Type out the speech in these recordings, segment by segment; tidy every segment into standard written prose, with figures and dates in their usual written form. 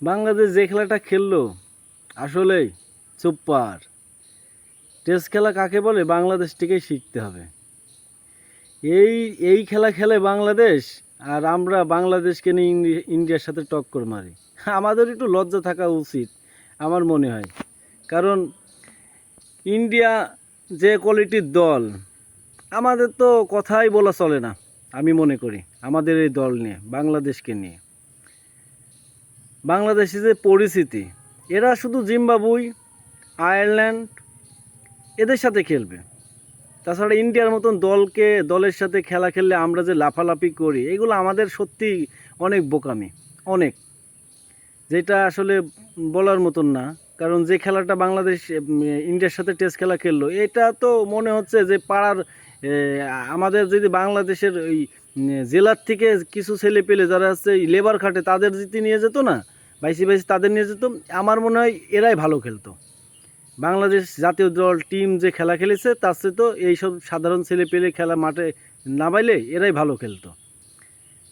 বাংলাদেশ যে খেলাটা খেললো আসলেই সুপার। টেস্ট খেলা কাকে বলে বাংলাদেশ থেকেই শিখতে হবে। এই এই খেলা খেলে বাংলাদেশ, আর আমরা বাংলাদেশকে নিয়ে ইন্ডিয়ার সাথে টক্কর মারি। আমাদের একটু লজ্জা থাকা উচিত আমার মনে হয়, কারণ ইন্ডিয়া যে কোয়ালিটির দল, আমাদের তো কথাই বলা চলে না। আমি মনে করি আমাদের এই দল নিয়ে, বাংলাদেশকে নিয়ে, বাংলাদেশের যে পরিস্থিতি, এরা শুধু জিম্বাবুই, আয়ারল্যান্ড এদের সাথে খেলবে। তাছাড়া ইন্ডিয়ার মতন দলের সাথে খেলা খেললে আমরা যে লাফালাফি করি, এগুলো আমাদের সত্যি অনেক বোকামি, অনেক, যেটা আসলে বলার মতন না। কারণ যে খেলাটা বাংলাদেশ ইন্ডিয়ার সাথে টেস্ট খেলা খেললো, এটা তো মনে হচ্ছে যে পাড়ার আমাদের যদি বাংলাদেশের ওই জেলার থেকে কিছু ছেলে পেলে যারা হচ্ছে লেবার খাটে তাদের যদি নিয়ে যেত না, বাইসি বাইসি তাদের নিয়ে যেত, আমার মনে হয় এরাই ভালো খেলতো। বাংলাদেশ জাতীয় দল টিম যে খেলা খেলেছে তার চেয়ে তো এইসব সাধারণ ছেলে পেলে খেলা মাঠে নামাইলে এরাই ভালো খেলতো।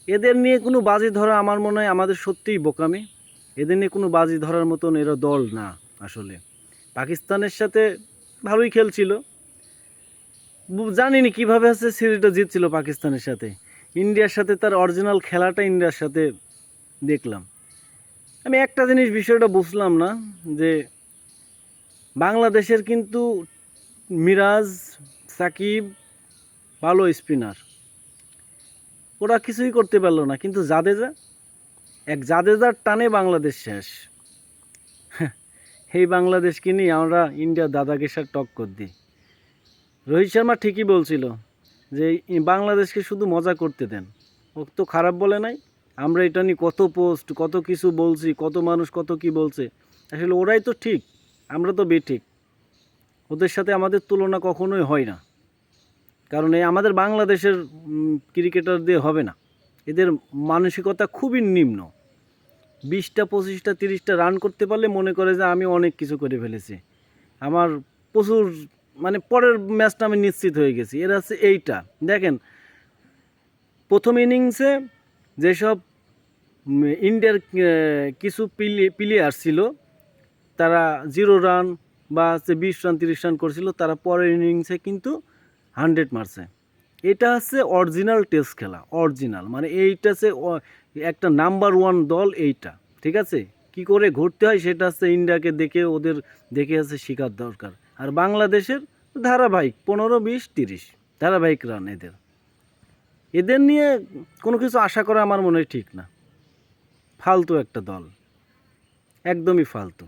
এদের নিয়ে কোনো বাজি ধরা আমার মনে হয় আমাদের সত্যিই বোকামি। এদের নিয়ে কোনো বাজি ধরার মতন এরা দল না আসলে। পাকিস্তানের সাথে ভালোই খেলছিল, জানিনি কীভাবে হচ্ছে সিরিজটা জিতছিল পাকিস্তানের সাথে। ইন্ডিয়ার সাথে তার অরিজিনাল খেলাটা ইন্ডিয়ার সাথে দেখলাম। আমি একটা জিনিস বিষয়টা বুঝলাম না, যে বাংলাদেশের কিন্তু মিরাজ, সাকিব ভালো স্পিনার, ওরা কিছুই করতে পারলো না, কিন্তু জাদেজার টানে বাংলাদেশ শেষ। এই বাংলাদেশকে নিয়ে আমরা ইন্ডিয়ার দাদাকে সাথে টক্কর দিই। রোহিত শর্মা ঠিকই বলছিল যে বাংলাদেশকে শুধু মজা করতে দেন, ও তো খারাপ বলে নাই। আমরা এটা নিয়ে কত পোস্ট, কত কিছু বলছি, কত মানুষ কত কি বলছে, আসলে ওরাই তো ঠিক, আমরা তো বেঠিক। ওদের সাথে আমাদের তুলনা কখনোই হয় না, কারণ এই আমাদের বাংলাদেশের ক্রিকেটার দিয়ে হবে না। এদের মানসিকতা খুবই নিম্ন। 20টা 25টা 30টা রান করতে পারলে মনে করে যে আমি অনেক কিছু করে ফেলেছি, আমার প্রচুর, মানে পরের ম্যাচটা আমি নিশ্চিত হয়ে গেছি। এরা হচ্ছে এইটা দেখেন, প্রথম ইনিংসে যেসব ইন্ডিয়ার কিছু প্লেয়ার ছিল, তারা 0 রান বা হচ্ছে 20 রান 30 রান করছিল, তারা পরের ইনিংসে কিন্তু 100 মারছে। এটা হচ্ছে অরিজিনাল টেস্ট খেলা, অরিজিনাল, মানে এইটা হচ্ছে একটা নাম্বার 1 দল এইটা, ঠিক আছে। কি করে ঘুরতে হয় সেটা হচ্ছে ইন্ডিয়াকে দেখে, ওদের দেখে হচ্ছে শেখার দরকার। আর বাংলাদেশের ধারাবাহিক 15 20 30 ধারাবাহিক রান এদের, এদের নিয়ে কোনো কিছু আশা করা আমার মনে হয় ঠিক না। ফালতু একটা দল, একদমই ফালতু।